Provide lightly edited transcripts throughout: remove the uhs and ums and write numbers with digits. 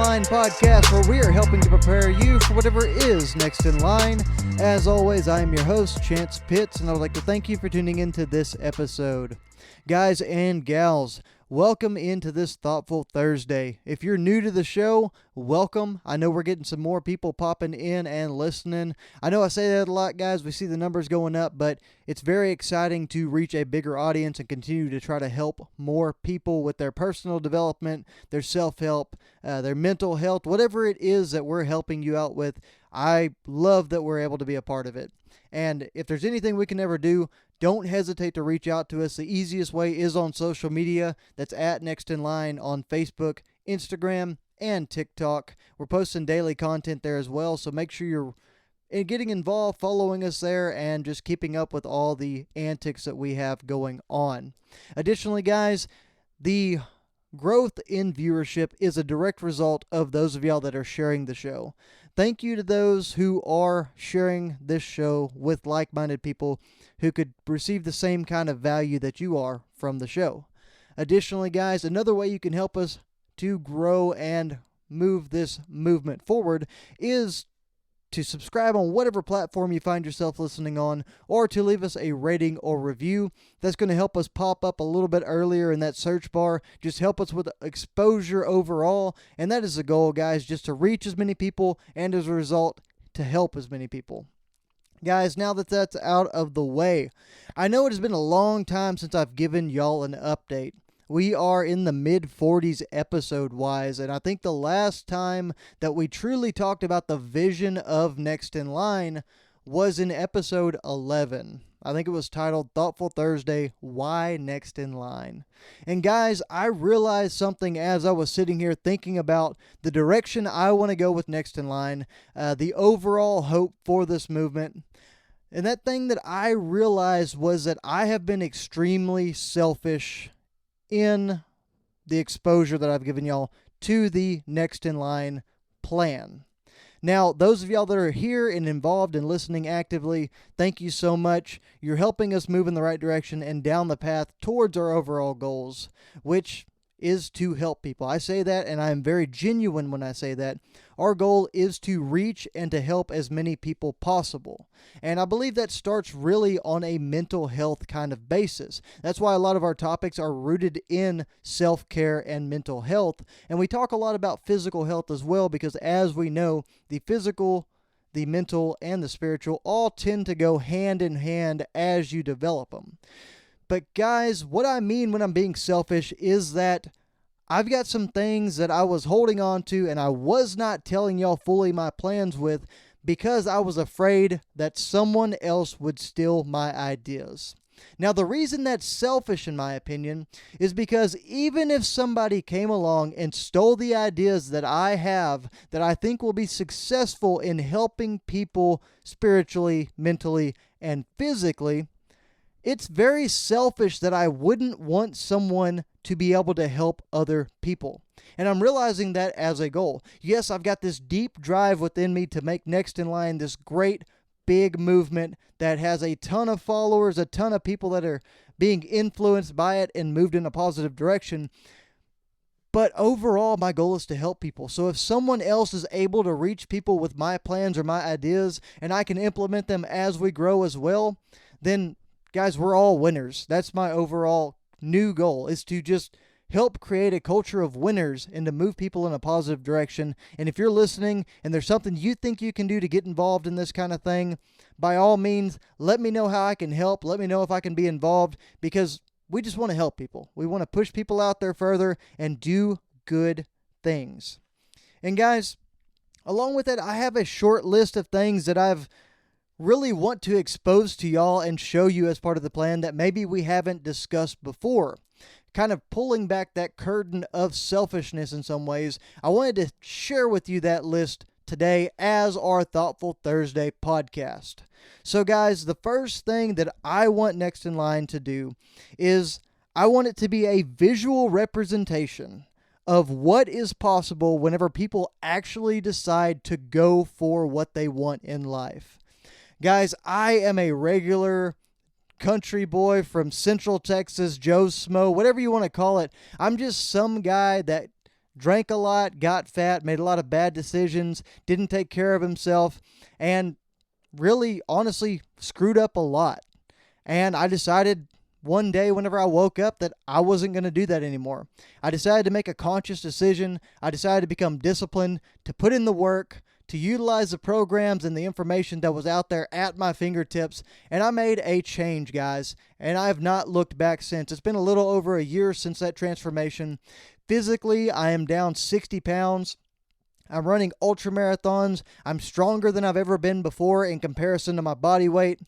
Line podcast, where we are helping to prepare you for whatever is next in line. As always, I am your host, Chance Pitts, and I would like to thank you for tuning into this episode. Guys and gals, welcome into this Thoughtful Thursday. If you're new to the show, welcome. I know we're getting some more people popping in and listening. I know I say that a lot, guys. We see the numbers going up, but it's very exciting to reach a bigger audience and continue to try to help more people with their personal development, their self-help, their mental health, whatever it is that we're helping you out with. I love that we're able to be a part of it. And if there's anything we can ever do, don't hesitate to reach out to us. The easiest way is on social media. That's at Next in Line on Facebook, Instagram, and TikTok. We're posting daily content there as well, so make sure you're getting involved, following us there, and just keeping up with all the antics that we have going on. Additionally, guys, the growth in viewership is a direct result of those of y'all that are sharing the show. Thank you to those who are sharing this show with like-minded people who could receive the same kind of value that you are from the show. Additionally, guys, another way you can help us to grow and move this movement forward is to subscribe on whatever platform you find yourself listening on, or to leave us a rating or review. That's going to help us pop up a little bit earlier in that search bar. Just help us with exposure overall, and that is the goal, guys, just to reach as many people and as a result to help as many people. Guys, now that that's out of the way, I know it has been a long time since I've given y'all an update. We are in the mid-40s episode-wise, and I think the last time that we truly talked about the vision of Next in Line was in episode 11. I think it was titled Thoughtful Thursday, Why Next in Line? And guys, I realized something as I was sitting here thinking about the direction I want to go with Next in Line, the overall hope for this movement. And that thing that I realized was that I have been extremely selfish in the exposure that I've given y'all to the Next in Line plan. Now, those of y'all that are here and involved and listening actively, thank you so much. You're helping us move in the right direction and down the path towards our overall goals, which is to help people. I say that, and I am very genuine when I say that. Our goal is to reach and to help as many people possible. And I believe that starts really on a mental health kind of basis. That's why a lot of our topics are rooted in self-care and mental health. And we talk a lot about physical health as well, because as we know, the physical, the mental, and the spiritual all tend to go hand in hand as you develop them. But guys, what I mean when I'm being selfish is that I've got some things that I was holding on to and I was not telling y'all fully my plans with because I was afraid that someone else would steal my ideas. Now, the reason that's selfish, in my opinion, is because even if somebody came along and stole the ideas that I have that I think will be successful in helping people spiritually, mentally, and physically, it's very selfish that I wouldn't want someone to be able to help other people. And I'm realizing that as a goal. Yes, I've got this deep drive within me to make Next in Line this great big movement that has a ton of followers, a ton of people that are being influenced by it and moved in a positive direction. But overall, my goal is to help people. So if someone else is able to reach people with my plans or my ideas, and I can implement them as we grow as well, then guys, we're all winners. That's my overall new goal, is to just help create a culture of winners and to move people in a positive direction. And if you're listening and there's something you think you can do to get involved in this kind of thing, by all means, let me know how I can help. Let me know if I can be involved, because we just want to help people. We want to push people out there further and do good things. And guys, along with that, I have a short list of things that I've really want to expose to y'all and show you as part of the plan that maybe we haven't discussed before. Kind of pulling back that curtain of selfishness in some ways, I wanted to share with you that list today as our Thoughtful Thursday podcast. So guys, the first thing that I want Next in Line to do is I want it to be a visual representation of what is possible whenever people actually decide to go for what they want in life. Guys, I am a regular country boy from Central Texas, Joe Smo, whatever you want to call it. I'm just some guy that drank a lot, got fat, made a lot of bad decisions, didn't take care of himself, and really, honestly, screwed up a lot. And I decided one day whenever I woke up that I wasn't going to do that anymore. I decided to make a conscious decision. I decided to become disciplined, to put in the work, to utilize the programs and the information that was out there at my fingertips. And I made a change, guys. And I have not looked back since. It's been a little over a year since that transformation. Physically, I am down 60 pounds. I'm running ultra marathons. I'm stronger than I've ever been before in comparison to my body weight.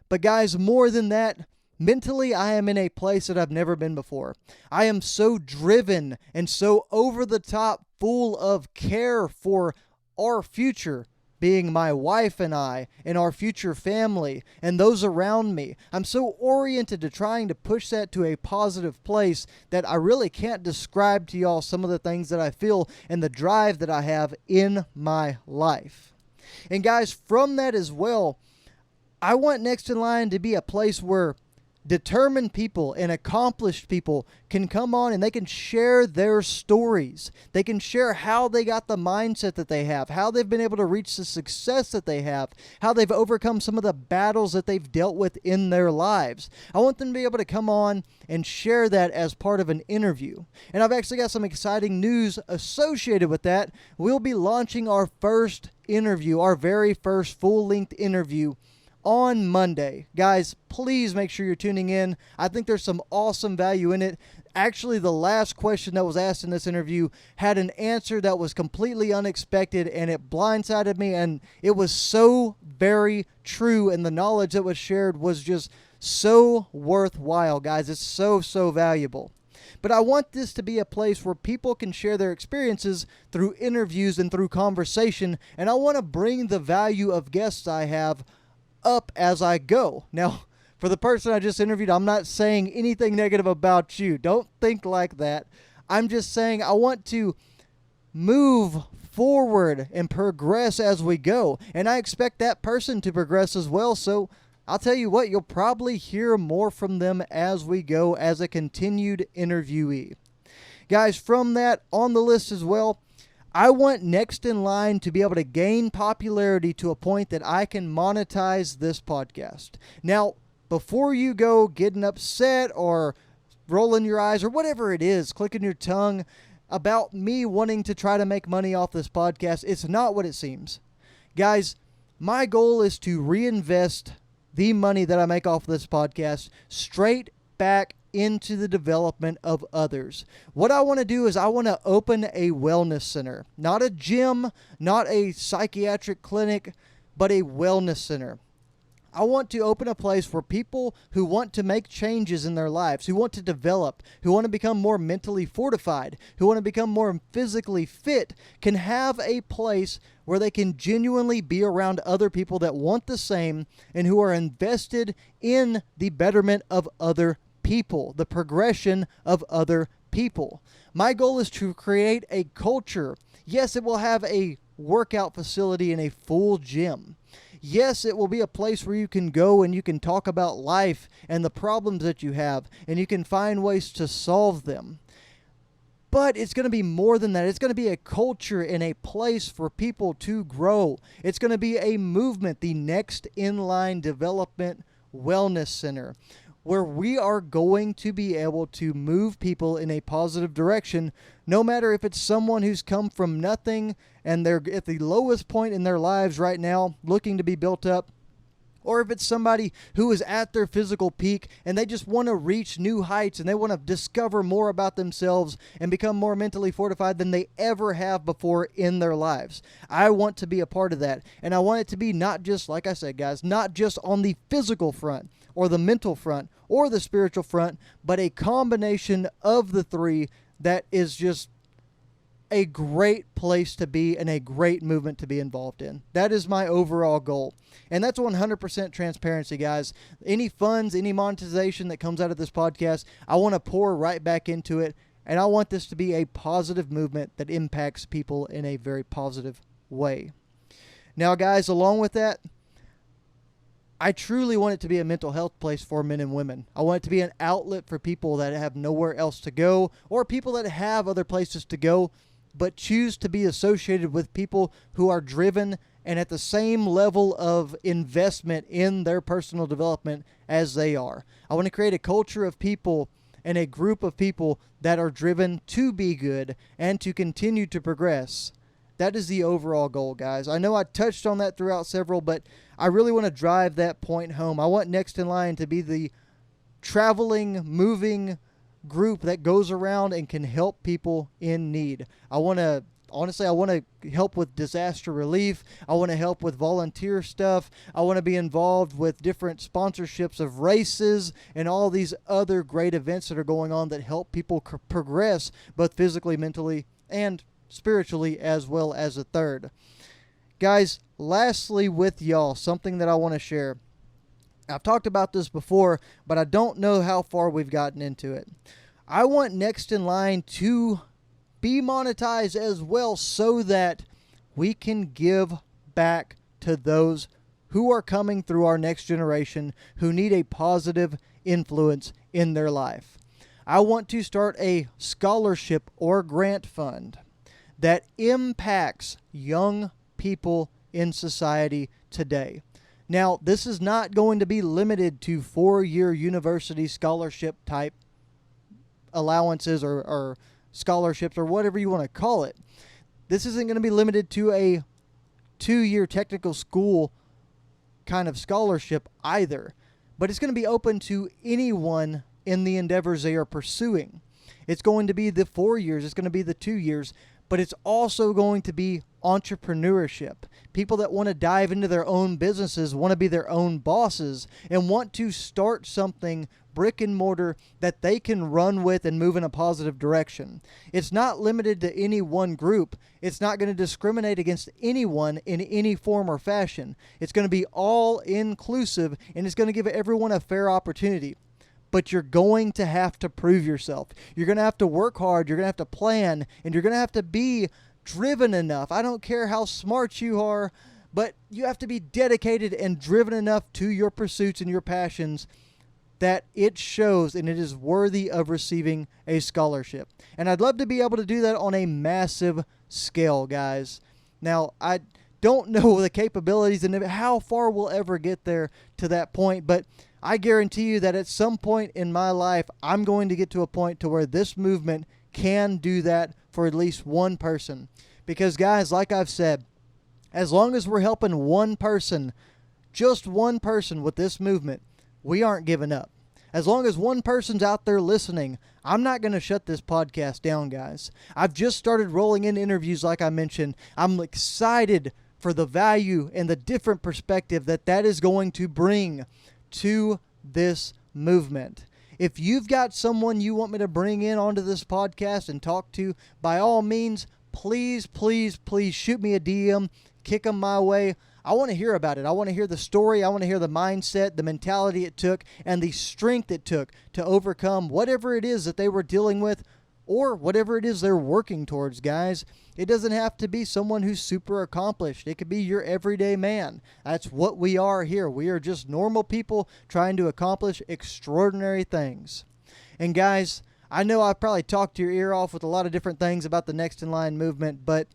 But guys, more than that, mentally, I am in a place that I've never been before. I am so driven and so over the top, full of care for our future, being my wife and I, and our future family, and those around me. I'm so oriented to trying to push that to a positive place that I really can't describe to y'all some of the things that I feel and the drive that I have in my life. And guys, from that as well, I want Next in Line to be a place where determined people and accomplished people can come on and they can share their stories. They can share how they got the mindset that they have, how they've been able to reach the success that they have, how they've overcome some of the battles that they've dealt with in their lives. I want them to be able to come on and share that as part of an interview. And I've actually got some exciting news associated with that. We'll be launching our first interview, our very first full-length interview on Monday. Guys, please make sure you're tuning in. I think there's some awesome value in it. Actually, the last question that was asked in this interview had an answer that was completely unexpected, and it blindsided me, and it was so very true, and the knowledge that was shared was just so worthwhile, guys. It's so valuable. But I want this to be a place where people can share their experiences through interviews and through conversation, and I want to bring the value of guests I have up as I go. Now, for the person I just interviewed, I'm not saying anything negative about you. Don't think like that. I'm just saying I want to move forward and progress as we go. And I expect that person to progress as well. So I'll tell you what, you'll probably hear more from them as we go as a continued interviewee. Guys, from that on the list as well, I want Next in Line to be able to gain popularity to a point that I can monetize this podcast. Now, before you go getting upset or rolling your eyes or whatever it is, clicking your tongue about me wanting to try to make money off this podcast, it's not what it seems. Guys, my goal is to reinvest the money that I make off this podcast straight back into the development of others. What I want to do is I want to open a wellness center, not a gym, not a psychiatric clinic, but a wellness center. I want to open a place for people who want to make changes in their lives, who want to develop, who want to become more mentally fortified, who want to become more physically fit, can have a place where they can genuinely be around other people that want the same and who are invested in the betterment of other people, the progression of other people. My goal is to create a culture. Yes, it will have a workout facility and a full gym. Yes, it will be a place where you can go and you can talk about life and the problems that you have, and you can find ways to solve them. But it's going to be more than that. It's going to be a culture and a place for people to grow. It's going to be a movement, the Next in Line Development Wellness Center, where we are going to be able to move people in a positive direction, no matter if it's someone who's come from nothing and they're at the lowest point in their lives right now looking to be built up, or if it's somebody who is at their physical peak and they just want to reach new heights and they want to discover more about themselves and become more mentally fortified than they ever have before in their lives. I want to be a part of that, and I want it to be not just, like I said, guys, not just on the physical front or the mental front or the spiritual front, but a combination of the three that is just a great place to be and a great movement to be involved in. That is my overall goal. And that's 100% transparency, guys. Any funds, any monetization that comes out of this podcast, I want to pour right back into it. And I want this to be a positive movement that impacts people in a very positive way. Now, guys, along with that, I truly want it to be a mental health place for men and women. I want it to be an outlet for people that have nowhere else to go, or people that have other places to go but choose to be associated with people who are driven and at the same level of investment in their personal development as they are. I want to create a culture of people and a group of people that are driven to be good and to continue to progress. That is the overall goal, guys. I know I touched on that throughout several, but I really want to drive that point home. I want Next in Line to be the traveling, moving group that goes around and can help people in need. I want to help with disaster relief. I want to help with volunteer stuff. I want to be involved with different sponsorships of races and all these other great events that are going on that help people progress both physically, mentally, and spiritually, as well as a third. Guys, lastly with y'all, something that I want to share. I've talked about this before, but I don't know how far we've gotten into it. I want Next in Line to be monetized as well so that we can give back to those who are coming through our next generation who need a positive influence in their life. I want to start a scholarship or grant fund that impacts young people in society today. Now, this is not going to be limited to 4-year university scholarship type allowances or scholarships or whatever you want to call it. This isn't going to be limited to a 2-year technical school kind of scholarship either, but it's going to be open to anyone in the endeavors they are pursuing. It's going to be the 4 years, it's going to be the 2 years, but it's also going to be entrepreneurship. People that want to dive into their own businesses, want to be their own bosses, and want to start something brick and mortar that they can run with and move in a positive direction. It's not limited to any one group. It's not going to discriminate against anyone in any form or fashion. It's going to be all inclusive, and it's going to give everyone a fair opportunity. But you're going to have to prove yourself. You're going to have to work hard. You're going to have to plan, and you're going to have to be driven enough. I don't care how smart you are, but you have to be dedicated and driven enough to your pursuits and your passions that it shows and it is worthy of receiving a scholarship. And I'd love to be able to do that on a massive scale, guys. Now, I don't know the capabilities and how far we'll ever get there to that point, but I guarantee you that at some point in my life, I'm going to get to a point to where this movement can do that for at least one person. Because, guys, like I've said, as long as we're helping one person, just one person with this movement, we aren't giving up. As long as one person's out there listening, I'm not going to shut this podcast down, guys. I've just started rolling in interviews like I mentioned. I'm excited for the value and the different perspective that is going to bring to this movement. If you've got someone you want me to bring in onto this podcast and talk to, by all means, please, please, please shoot me a DM, kick them my way. I want to hear about it. I want to hear the story. I want to hear the mindset, the mentality it took, and the strength it took to overcome whatever it is that they were dealing with or whatever it is they're working towards, guys. It doesn't have to be someone who's super accomplished. It could be your everyday man. That's what we are here. We are just normal people trying to accomplish extraordinary things. And guys, I know I've probably talked your ear off with a lot of different things about the Next in Line movement, but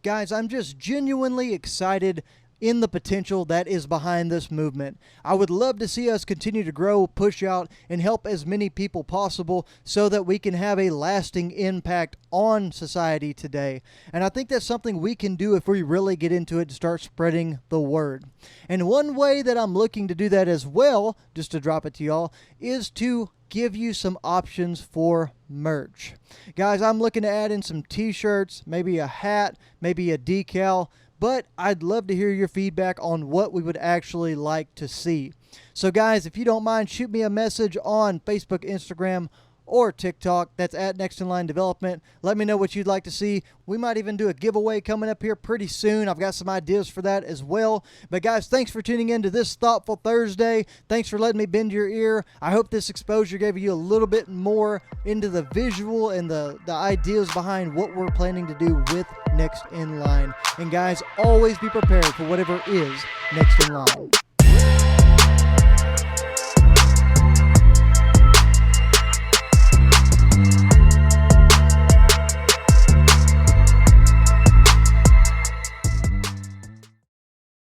guys, I'm just genuinely excited in the potential that is behind this movement. I would love to see us continue to grow, push out, and help as many people possible so that we can have a lasting impact on society today. And I think that's something we can do if we really get into it and start spreading the word. And one way that I'm looking to do that as well, just to drop it to y'all, is to give you some options for merch. Guys, I'm looking to add in some t-shirts, maybe a hat, maybe a decal, but I'd love to hear your feedback on what we would actually like to see. So guys, if you don't mind, shoot me a message on Facebook, Instagram, or TikTok. That's at Next in Line Development. Let me know what you'd like to see. We might even do a giveaway coming up here pretty soon. I've got some ideas for that as well. But guys, thanks for tuning in to this Thoughtful Thursday. Thanks for letting me bend your ear. I hope this exposure gave you a little bit more into the visual and the ideas behind what we're planning to do with Next in Line. And guys, always be prepared for whatever is next in line.